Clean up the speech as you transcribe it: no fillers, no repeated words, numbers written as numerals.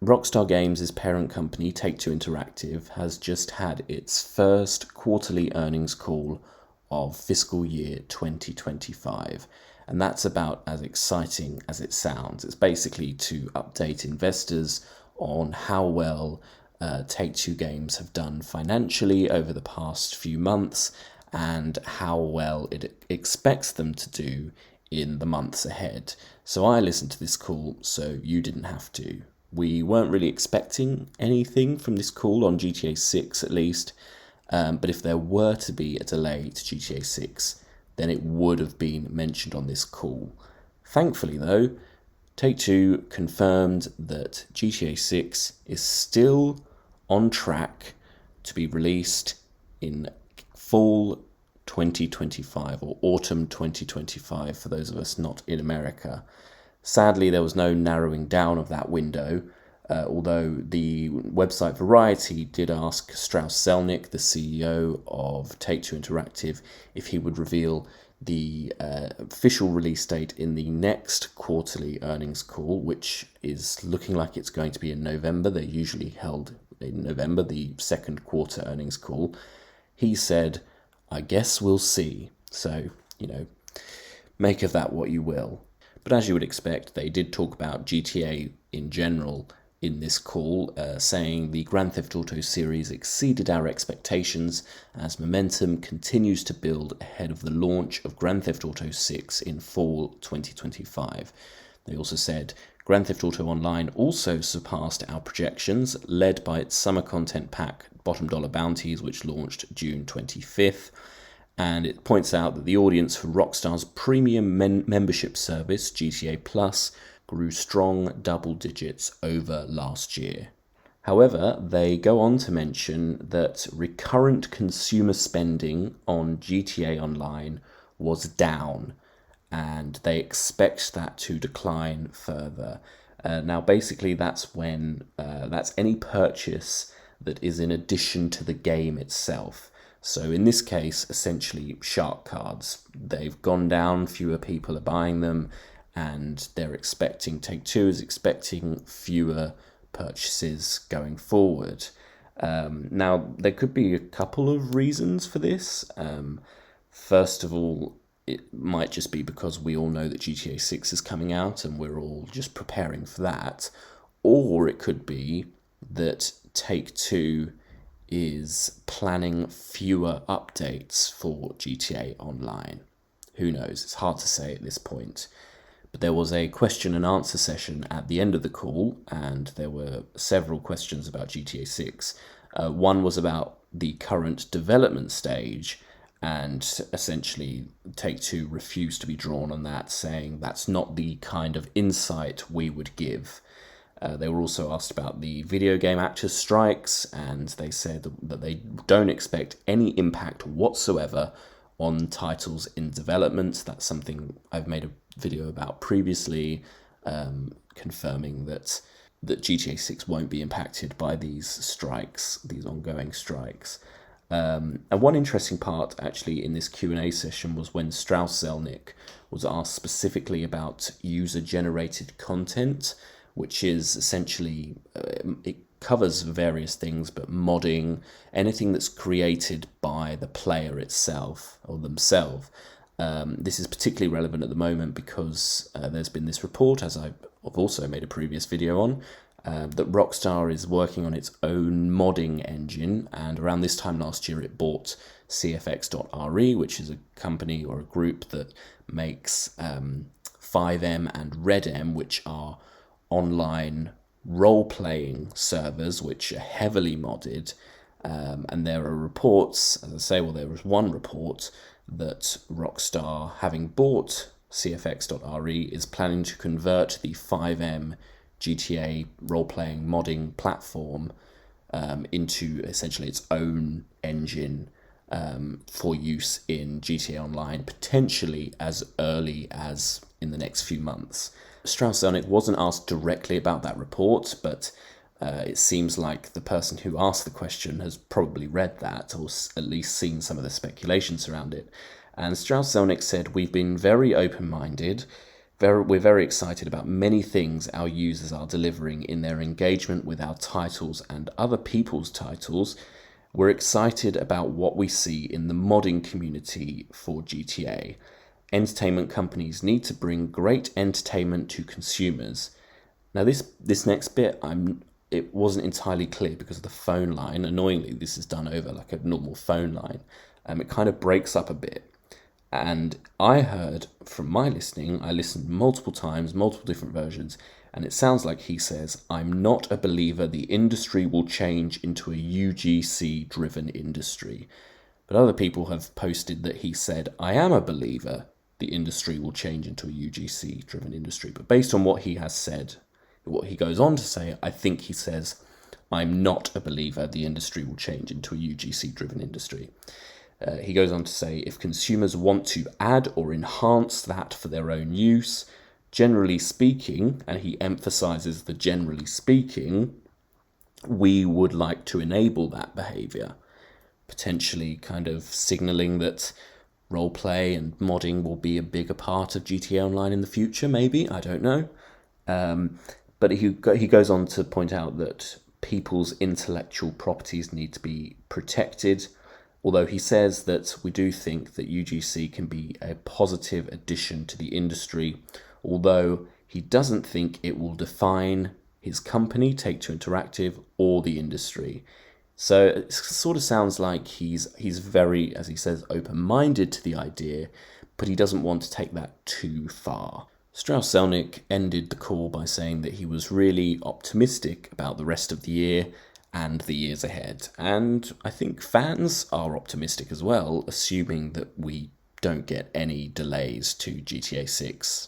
Rockstar Games' parent company, Take-Two Interactive, has just had its first quarterly earnings call of fiscal year 2025. And that's about as exciting as it sounds. It's basically to update investors on how well Take-Two Games have done financially over the past few months and how well it expects them to do in the months ahead. So I listened to this call, so you didn't have to. We weren't really expecting anything from this call on GTA 6 at least, but if there were to be a delay to GTA 6, then it would have been mentioned on this call. Thankfully though, Take-Two confirmed that GTA 6 is still on track to be released in fall 2025 or autumn 2025 for those of us not in America. Sadly, there was no narrowing down of that window, although the website Variety did ask Strauss Zelnick, the CEO of Take-Two Interactive, if he would reveal the official release date in the next quarterly earnings call, which is looking like it's going to be in November. They're usually held in November, the second quarter earnings call. He said, "I guess we'll see." So, make of that what you will. But as you would expect, they did talk about GTA in general in this call, saying the Grand Theft Auto series exceeded our expectations as momentum continues to build ahead of the launch of Grand Theft Auto 6 in fall 2025. They also said Grand Theft Auto Online also surpassed our projections, led by its summer content pack Bottom Dollar Bounties, which launched June 25th. And it points out that the audience for Rockstar's premium membership service, GTA Plus, grew strong double digits over last year. However, they go on to mention that recurrent consumer spending on GTA Online was down, and they expect that to decline further. Now, basically, that's when that's any purchase that is in addition to the game itself. So in this case, essentially shark cards. They've gone down, fewer people are buying them, and Take-Two is expecting fewer purchases going forward. Now, there could be a couple of reasons for this. First of all, it might just be because we all know that GTA 6 is coming out and we're all just preparing for that. Or it could be that Take-Two is planning fewer updates for GTA Online. Who knows? It's hard to say at this point. But there was a question and answer session at the end of the call, and there were several questions about GTA 6. One was about the current development stage, and essentially Take-Two refused to be drawn on that, saying that's not the kind of insight we would give. They were also asked about the video game actors' strikes, and they said that they don't expect any impact whatsoever on titles in development. That's something I've made a video about previously, confirming that GTA 6 won't be impacted by these strikes, these ongoing strikes. And one interesting part actually in this Q&A session was when Strauss Zelnick was asked specifically about user-generated content, which is essentially, it covers various things, but modding, anything that's created by the player itself or themselves. This is particularly relevant at the moment because there's been this report, as I've also made a previous video on, that Rockstar is working on its own modding engine, and around this time last year it bought CFX.re, which is a company or a group that makes FiveM and RedM, which are online role-playing servers which are heavily modded, and there are reports, as I say, there was one report that Rockstar, having bought CFX.re, is planning to convert the FiveM GTA role-playing modding platform into essentially its own engine for use in GTA Online, potentially as early as in the next few months. Strauss Zelnick wasn't asked directly about that report, but it seems like the person who asked the question has probably read that, or at least seen some of the speculations around it. And Strauss Zelnick said, "We've been very open-minded. We're very excited about many things our users are delivering in their engagement with our titles and other people's titles. We're excited about what we see in the modding community for GTA. Entertainment companies need to bring great entertainment to consumers. Now this next bit, it wasn't entirely clear because of the phone line. Annoyingly, this is done over like a normal phone line. It kind of breaks up a bit. And I heard from my listening, I listened multiple times, multiple different versions, and it sounds like he says, I'm not a believer the industry will change into a UGC driven industry. But other people have posted that he said, I am a believer the industry will change into a UGC driven industry. But based on what he has said, what he goes on to say, I think he says, I'm not a believer the industry will change into a UGC driven industry. He goes on to say, if consumers want to add or enhance that for their own use, generally speaking, and he emphasizes the generally speaking, we would like to enable that behavior, potentially kind of signaling that roleplay and modding will be a bigger part of GTA Online in the future, maybe, I don't know. But he goes on to point out that people's intellectual properties need to be protected, although he says that we do think that UGC can be a positive addition to the industry, although he doesn't think it will define his company, Take-Two Interactive, or the industry. So it sort of sounds like he's very, as he says, open-minded to the idea, but he doesn't want to take that too far. Strauss Zelnick ended the call by saying that he was really optimistic about the rest of the year and the years ahead. And I think fans are optimistic as well, assuming that we don't get any delays to GTA 6.